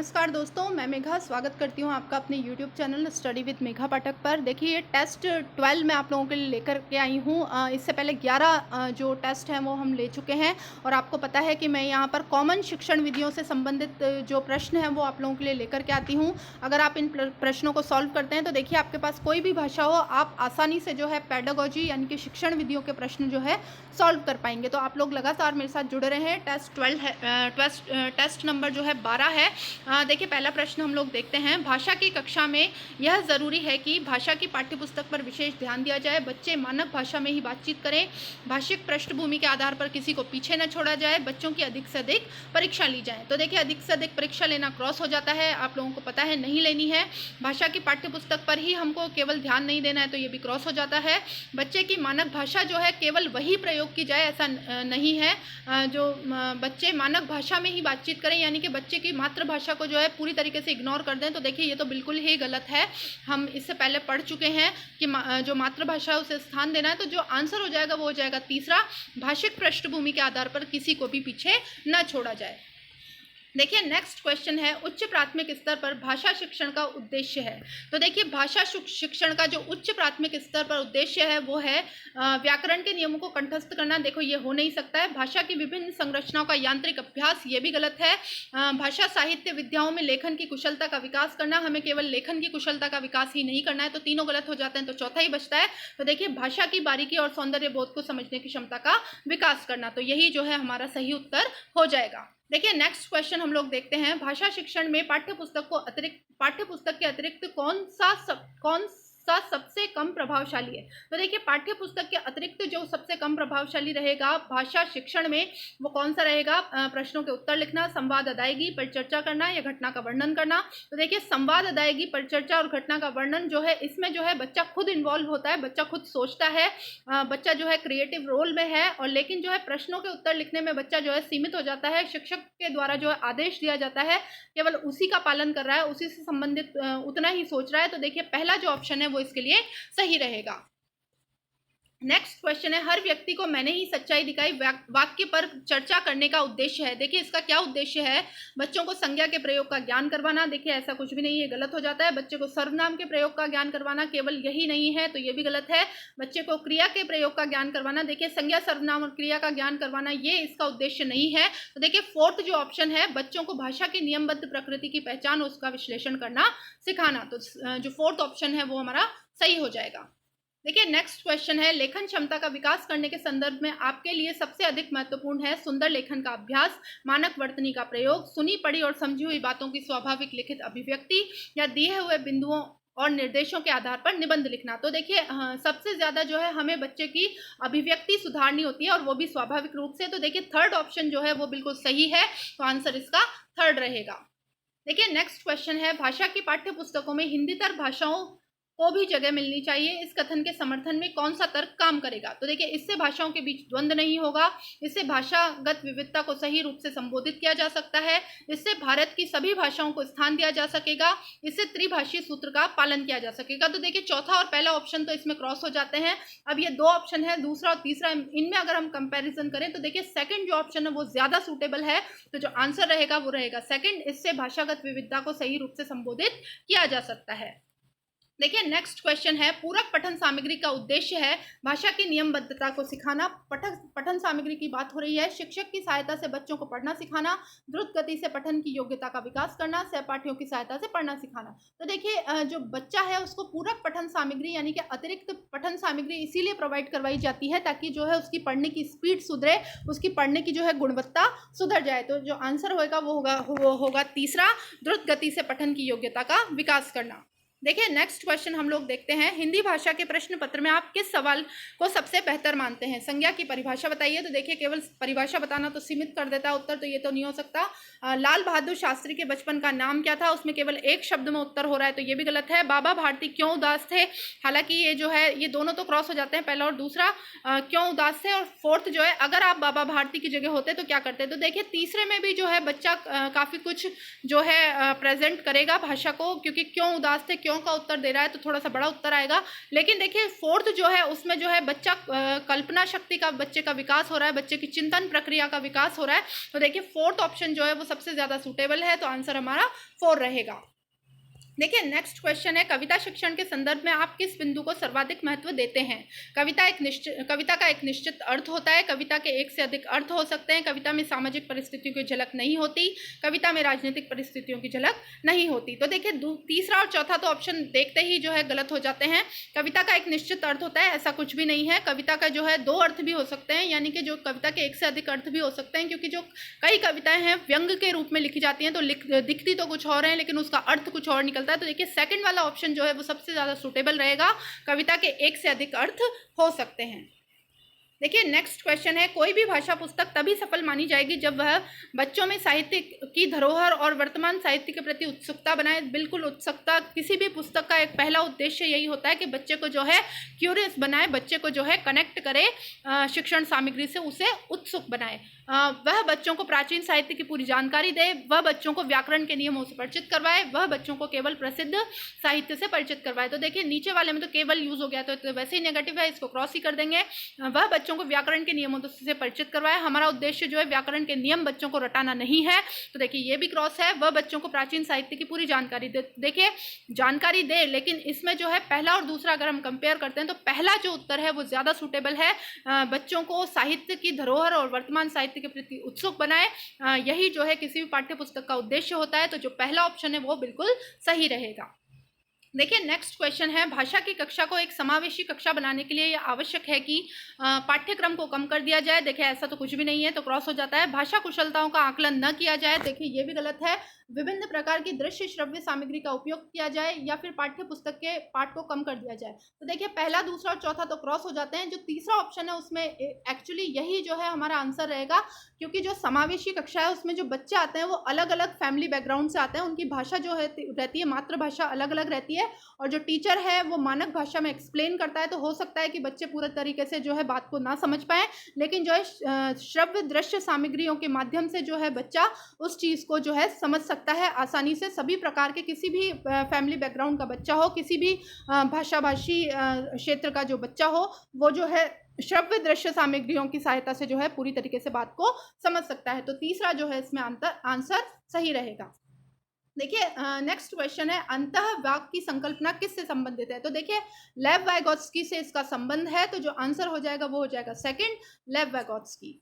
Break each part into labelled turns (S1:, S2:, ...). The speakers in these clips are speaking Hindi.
S1: नमस्कार दोस्तों, मैं मेघा स्वागत करती हूँ आपका अपने YouTube channel study with Megha Pathak पर। देखिए, ये टेस्ट 12 मैं आप लोगों के लिए लेकर के आई हूँ। इससे पहले 11 जो टेस्ट हैं वो हम ले चुके हैं और आपको पता है कि मैं यहाँ पर कॉमन शिक्षण विधियों से संबंधित जो प्रश्न हैं वो आप लोगों के लिए लेकर के आती हूँ। अगर आप इन प्रश्नों को सॉल्व करते हैं तो देखिए, आपके पास कोई भी भाषा हो, आप आसानी से जो है पेडागोजी यानी कि शिक्षण विधियों के प्रश्न जो है सॉल्व कर पाएंगे। तो आप लोग लगातार मेरे साथ जुड़े रहे हैं। टेस्ट 12 है, टेस्ट नंबर जो है 12 है। देखिए, पहला प्रश्न हम लोग देखते हैं। भाषा की कक्षा में यह ज़रूरी है कि भाषा की पाठ्यपुस्तक पर विशेष ध्यान दिया जाए। बच्चे मानक भाषा में ही बातचीत करें। भाषिक पृष्ठभूमि के आधार पर किसी को पीछे न छोड़ा जाए। बच्चों की अधिक से अधिक परीक्षा ली जाए। तो देखिए, अधिक से अधिक परीक्षा लेना क्रॉस हो जाता है, आप लोगों को पता है, नहीं लेनी है। भाषा की पाठ्यपुस्तक पर ही हमको केवल ध्यान नहीं देना है, तो ये भी क्रॉस हो जाता है। बच्चे की मानक भाषा जो है केवल वही प्रयोग की जाए, ऐसा नहीं है। जो बच्चे मानक भाषा में ही बातचीत करें, यानी कि बच्चे की मातृभाषा को जो है पूरी तरीके से इग्नोर कर दें, तो देखिए ये तो बिल्कुल ही गलत है। हम इससे पहले पढ़ चुके हैं कि जो मातृभाषा है उसे स्थान देना है। तो जो आंसर हो जाएगा वो हो जाएगा तीसरा, भाषिक पृष्ठभूमि के आधार पर किसी को भी पीछे न छोड़ा जाए। देखिए, नेक्स्ट क्वेश्चन है, उच्च प्राथमिक स्तर पर भाषा शिक्षण का उद्देश्य है। तो देखिए, भाषा शिक्षण का जो उच्च प्राथमिक स्तर पर उद्देश्य है वो है व्याकरण के नियमों को कंठस्थ करना। देखो, ये हो नहीं सकता है। भाषा की विभिन्न संरचनाओं का यांत्रिक अभ्यास, ये भी गलत है। भाषा साहित्य विद्याओं में लेखन की कुशलता का विकास करना, हमें केवल लेखन की कुशलता का विकास ही नहीं करना है, तो तीनों गलत हो जाते हैं, तो चौथा ही बचता है। तो देखिए, भाषा की बारीकी और सौंदर्य बोध को समझने की क्षमता का विकास करना, तो यही जो है हमारा सही उत्तर हो जाएगा। देखिए, नेक्स्ट क्वेश्चन हम लोग देखते हैं। भाषा शिक्षण में पाठ्यपुस्तक के अतिरिक्त कौन सा सबसे कम प्रभावशाली है। तो देखिए, पाठ्यपुस्तक के अतिरिक्त जो सबसे कम प्रभावशाली रहेगा भाषा शिक्षण में, वो कौन सा रहेगा? प्रश्नों के उत्तर लिखना, संवाद अदायगी, परिचर्चा करना या घटना का वर्णन करना। तो देखिए, संवाद अदायगी, परिचर्चा और घटना का वर्णन जो है, इसमें जो है बच्चा खुद इन्वॉल्व होता है, बच्चा खुद सोचता है, बच्चा जो है क्रिएटिव रोल में है। और लेकिन जो है प्रश्नों के उत्तर लिखने में बच्चा जो है सीमित हो जाता है। शिक्षक के द्वारा जो है आदेश दिया जाता है, केवल उसी का पालन कर रहा है, उसी से संबंधित उतना ही सोच रहा है। तो देखिए, पहला जो ऑप्शन है वो इसके लिए सही रहेगा। नेक्स्ट क्वेश्चन है, हर व्यक्ति को मैंने ही सच्चाई दिखाई वाक्य पर चर्चा करने का उद्देश्य है। देखिए, इसका क्या उद्देश्य है? बच्चों को संज्ञा के प्रयोग का ज्ञान करवाना। देखिए, ऐसा कुछ भी नहीं है, गलत हो जाता है। बच्चे को सर्वनाम के प्रयोग का ज्ञान करवाना, केवल यही नहीं है, तो ये भी गलत है। बच्चे को क्रिया के प्रयोग का ज्ञान करवाना। देखिए, संज्ञा, सर्वनाम और क्रिया का ज्ञान करवाना, ये इसका उद्देश्य नहीं है। तो देखिए, फोर्थ जो ऑप्शन है, बच्चों को भाषा की नियमबद्ध प्रकृति की पहचान और उसका विश्लेषण करना सिखाना, तो जो फोर्थ ऑप्शन है वो हमारा सही हो जाएगा। देखिए, नेक्स्ट क्वेश्चन है, लेखन क्षमता का विकास करने के संदर्भ में आपके लिए सबसे अधिक महत्वपूर्ण है सुंदर लेखन का अभ्यास, मानक वर्तनी का प्रयोग, सुनी पढ़ी और समझी हुई बातों की स्वाभाविक लिखित अभिव्यक्ति या दिए हुए बिंदुओं और निर्देशों के आधार पर निबंध लिखना। तो देखिए, सबसे ज्यादा जो है हमें बच्चे की अभिव्यक्ति सुधारनी होती है और वो भी स्वाभाविक रूप से। तो देखिए, थर्ड ऑप्शन जो है वो बिल्कुल सही है, तो आंसर इसका थर्ड रहेगा। देखिए, नेक्स्ट क्वेश्चन है, भाषा की पाठ्य पुस्तकों में हिंदीतर भाषाओं को भी जगह मिलनी चाहिए, इस कथन के समर्थन में कौन सा तर्क काम करेगा? तो देखिए, इससे भाषाओं के बीच द्वंद्व नहीं होगा, इससे भाषागत विविधता को सही रूप से संबोधित किया जा सकता है, इससे भारत की सभी भाषाओं को स्थान दिया जा सकेगा, इससे त्रिभाषीय सूत्र का पालन किया जा सकेगा। तो देखिए, चौथा और पहला ऑप्शन तो इसमें क्रॉस हो जाते हैं। अब ये दो ऑप्शन है, दूसरा और तीसरा, इनमें अगर हम कंपेरिजन करें तो देखिए सेकंड जो ऑप्शन है वो ज्यादा सूटेबल है, तो जो आंसर रहेगा वो रहेगा सेकंड, इससे भाषागत विविधता को सही रूप से संबोधित किया जा सकता है। देखिए, नेक्स्ट क्वेश्चन है, पूरक पठन सामग्री का उद्देश्य है भाषा की नियमबद्धता को सिखाना। पठन सामग्री की बात हो रही है, शिक्षक की सहायता से बच्चों को पढ़ना सिखाना, द्रुत गति से पठन की योग्यता का विकास करना, सहपाठियों की सहायता से पढ़ना सिखाना। तो देखिए, जो बच्चा है उसको पूरक पठन सामग्री यानी कि अतिरिक्त पठन सामग्री इसीलिए प्रोवाइड करवाई जाती है ताकि जो है उसकी पढ़ने की स्पीड सुधरे, उसकी पढ़ने की जो है गुणवत्ता सुधर जाए। तो जो आंसर होगा वो होगा तीसरा, द्रुत गति से पठन की योग्यता का विकास करना। देखिए, नेक्स्ट क्वेश्चन हम लोग देखते हैं, हिंदी भाषा के प्रश्न पत्र में आप किस सवाल को सबसे बेहतर मानते हैं? संज्ञा की परिभाषा बताइए। तो देखिए, केवल परिभाषा बताना तो सीमित कर देता है उत्तर, तो ये तो नहीं हो सकता। लाल बहादुर शास्त्री के बचपन का नाम क्या था? उसमें केवल एक शब्द में उत्तर हो रहा है, तो ये भी गलत है। बाबा भारती क्यों उदास थे? हालांकि ये जो है ये दोनों तो क्रॉस हो जाते हैं, पहला और दूसरा, क्यों उदास थे। और फोर्थ जो है, अगर आप बाबा भारती की जगह होते तो क्या करते? तो देखिए, तीसरे में भी जो है बच्चा काफी कुछ जो है प्रेजेंट करेगा भाषा को, क्योंकि क्यों उदास थे, क्यों का उत्तर दे रहा है तो थोड़ा सा बड़ा उत्तर आएगा। लेकिन देखिए फोर्थ जो है उसमें जो है बच्चा कल्पना शक्ति का बच्चे का विकास हो रहा है, बच्चे की चिंतन प्रक्रिया का विकास हो रहा है। तो देखिए फोर्थ ऑप्शन जो है वो सबसे ज्यादा सूटेबल है, तो आंसर हमारा 4 रहेगा। देखिए नेक्स्ट क्वेश्चन है, कविता शिक्षण के संदर्भ में आप किस बिंदु को सर्वाधिक महत्व देते हैं? कविता का एक निश्चित अर्थ होता है, कविता के एक से अधिक अर्थ हो सकते हैं, कविता में सामाजिक परिस्थितियों की झलक नहीं होती, कविता में राजनीतिक परिस्थितियों की झलक नहीं होती। तो देखिए तीसरा और चौथा तो ऑप्शन देखते ही जो है गलत हो जाते हैं। कविता का एक निश्चित अर्थ होता है, ऐसा कुछ भी नहीं है। कविता का जो है 2 अर्थ भी हो सकते हैं, यानी कि जो कविता के एक से अधिक अर्थ भी हो सकते हैं, क्योंकि जो कई कविताएं हैं व्यंग के रूप में लिखी जाती हैं, तो दिखती तो कुछ और है लेकिन उसका अर्थ कुछ और निकलता है। तो देखिए सेकंड वाला ऑप्शन जो है वो सबसे ज्यादा सूटेबल रहेगा, कविता के एक से अधिक अर्थ हो सकते हैं। देखिए नेक्स्ट क्वेश्चन है, कोई भी भाषा पुस्तक तभी सफल मानी जाएगी जब वह बच्चों में साहित्य की धरोहर और वर्तमान साहित्य के प्रति उत्सुकता बनाए। बिल्कुल उत्सुकता, किसी भी पुस्तक का एक पहला उद्देश्य यही होता है कि बच्चे को जो है क्यूरियस बनाए, बच्चे को जो है कनेक्ट करे शिक्षण सामग्री से, उसे उत्सुक बनाए। वह बच्चों को प्राचीन साहित्य की पूरी जानकारी दे, वह बच्चों को व्याकरण के नियमों से परिचित करवाए, वह बच्चों को केवल प्रसिद्ध साहित्य से परिचित करवाए। तो देखिए नीचे वाले में तो केवल यूज हो गया, तो वैसे ही नेगेटिव है, इसको क्रॉस ही कर देंगे। वह बच्चों को व्याकरण के नियमों से परिचित करवाए, हमारा उद्देश्य जो है व्याकरण के नियम बच्चों को रटाना नहीं है, तो देखिए ये भी क्रॉस है। वह बच्चों को प्राचीन साहित्य की पूरी जानकारी दे, देखिए जानकारी दे, लेकिन इसमें जो है पहला और दूसरा अगर हम कंपेयर करते हैं तो पहला जो उत्तर है वो ज्यादा सूटेबल है। बच्चों को साहित्य की धरोहर और वर्तमान साहित्य के प्रति उत्सुक बनाए, यही जो है किसी भी पाठ्य पुस्तक का उद्देश्य होता है, तो जो पहला ऑप्शन है वो बिल्कुल सही रहेगा। देखिए नेक्स्ट क्वेश्चन है, भाषा की कक्षा को एक समावेशी कक्षा बनाने के लिए यह आवश्यक है कि पाठ्यक्रम को कम कर दिया जाए। देखिए ऐसा तो कुछ भी नहीं है, तो क्रॉस हो जाता है। भाषा कुशलताओं का आकलन न किया जाए, देखिए ये भी गलत है। विभिन्न प्रकार की दृश्य श्रव्य सामग्री का उपयोग किया जाए, या फिर पाठ्य पुस्तक के पाठ को कम कर दिया जाए। तो देखिए पहला, दूसरा और चौथा तो क्रॉस हो जाते हैं। जो तीसरा ऑप्शन है उसमें एक्चुअली यही जो है हमारा आंसर रहेगा, क्योंकि जो समावेशी कक्षा है उसमें जो बच्चे आते हैं वो अलग अलग फैमिली बैकग्राउंड से आते हैं, उनकी भाषा जो है रहती है, मातृभाषा अलग अलग रहती है, और जो टीचर है वो मानक भाषा में एक्सप्लेन करता है। तो हो सकता है कि बच्चे पूरे तरीके से जो है बात को ना समझ पाए, लेकिन जो है श्रव्य दृश्य सामग्रियों के माध्यम से जो है बच्चा उस चीज़ को जो है समझ सकता है आसानी से। सभी प्रकार के किसी भी फैमिली बैकग्राउंड का बच्चा हो, किसी भी भाषाभाषी क्षेत्र का जो बच्चा हो, वो जो है श्रव्य दृश्य सामग्रियों की सहायता से जो है पूरी तरीके से बात को समझ सकता है। तो तीसरा जो है इसमें आंसर सही रहेगा। देखिए नेक्स्ट क्वेश्चन है, अंतः वाक्य की संकल्पना किससे संबंधित है? तो देखिए लेव वाइगोत्स्की से इसका संबंध है, तो जो आंसर हो जाएगा वो हो जाएगा सेकंड, लेव वाइगोत्स्की।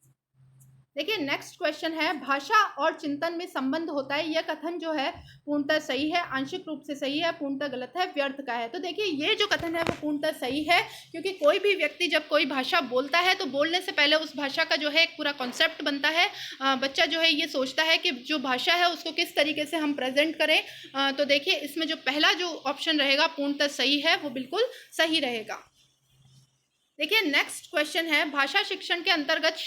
S1: देखिए नेक्स्ट क्वेश्चन है, भाषा और चिंतन में संबंध होता है, यह कथन जो है पूर्णतः सही है, आंशिक रूप से सही है, पूर्णतः गलत है, व्यर्थ का है। तो देखिए ये जो कथन है वो पूर्णतः सही है, क्योंकि कोई भी व्यक्ति जब कोई भाषा बोलता है तो बोलने से पहले उस भाषा का जो है एक पूरा कॉन्सेप्ट बनता है। बच्चा जो है ये सोचता है कि जो भाषा है उसको किस तरीके से हम प्रेजेंट करें। तो देखिए इसमें जो पहला जो ऑप्शन रहेगा पूर्णतः सही है, वो बिल्कुल सही रहेगा। देखिए नेक्स्ट क्वेश्चन है, भाषा शिक्षण के अंतर्गत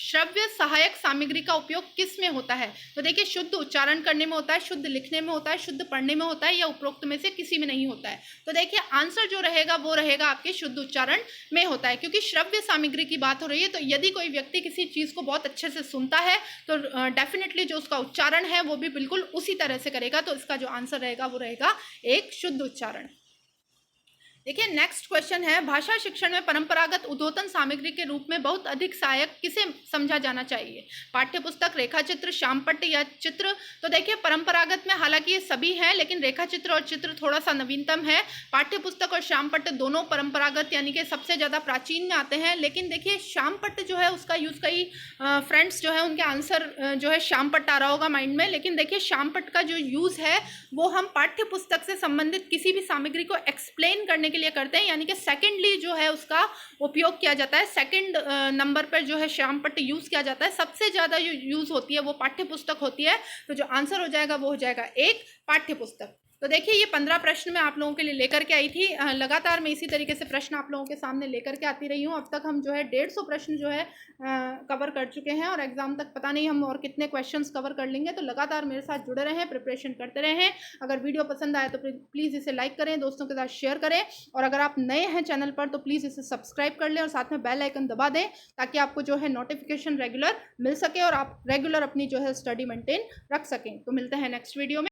S1: श्रव्य सहायक सामग्री का उपयोग किस में होता है? तो देखिए शुद्ध उच्चारण करने में होता है, शुद्ध लिखने में होता है, शुद्ध पढ़ने में होता है, या उपरोक्त में से किसी में नहीं होता है। तो देखिए आंसर जो रहेगा वो रहेगा आपके शुद्ध उच्चारण में होता है, क्योंकि श्रव्य सामग्री की बात हो रही है। तो यदि कोई व्यक्ति किसी चीज़ को बहुत अच्छे से सुनता है तो डेफिनेटली जो उसका उच्चारण है वो भी बिल्कुल उसी तरह से करेगा। तो इसका जो आंसर रहेगा वो रहेगा एक शुद्ध उच्चारण। देखिए नेक्स्ट क्वेश्चन है, भाषा शिक्षण में परंपरागत उद्बोधन सामग्री के रूप में बहुत अधिक सहायक किसे समझा जाना चाहिए? पाठ्यपुस्तक, रेखाचित्र, श्यामपट्ट या चित्र? तो देखिए परंपरागत में हालांकि ये सभी हैं, लेकिन रेखाचित्र और चित्र थोड़ा सा नवीनतम है। पाठ्यपुस्तक और श्यामपट्ट दोनों परंपरागत यानी कि सबसे ज़्यादा प्राचीन में आते हैं। लेकिन देखिए श्यामपट्ट जो है उसका यूज़ कई फ्रेंड्स जो है उनके आंसर जो है श्यामपट्ट आ रहा होगा माइंड में, लेकिन देखिए श्यामपट्ट का जो यूज़ है वो हम पाठ्यपुस्तक से संबंधित किसी भी सामग्री को एक्सप्लेन करने के लिए करते हैं, यानी कि सेकेंडली जो है उसका उपयोग किया जाता है। सेकंड नंबर पर जो है श्यामपट्ट यूज किया जाता है। सबसे ज्यादा जो यूज होती है वो पाठ्यपुस्तक होती है। तो जो आंसर हो जाएगा वो हो जाएगा एक, पाठ्यपुस्तक। तो देखिए ये 15 प्रश्न मैं आप लोगों के लिए लेकर के आई थी। लगातार मैं इसी तरीके से प्रश्न आप लोगों के सामने लेकर के आती रही हूँ। अब तक हम जो है 150 प्रश्न जो है कवर कर चुके हैं, और एग्जाम तक पता नहीं हम और कितने क्वेश्चंस कवर कर लेंगे। तो लगातार मेरे साथ जुड़े रहें, प्रिपरेशन करते रहें। अगर वीडियो पसंद आए तो प्लीज़ इसे लाइक करें, दोस्तों के साथ शेयर करें, और अगर आप नए हैं चैनल पर तो प्लीज़ इसे सब्सक्राइब कर लें और साथ में बेल आइकन दबा दें, ताकि आपको जो है नोटिफिकेशन रेगुलर मिल सके और आप रेगुलर अपनी जो है स्टडी मेंटेन रख सकें। तो मिलते हैं नेक्स्ट वीडियो में।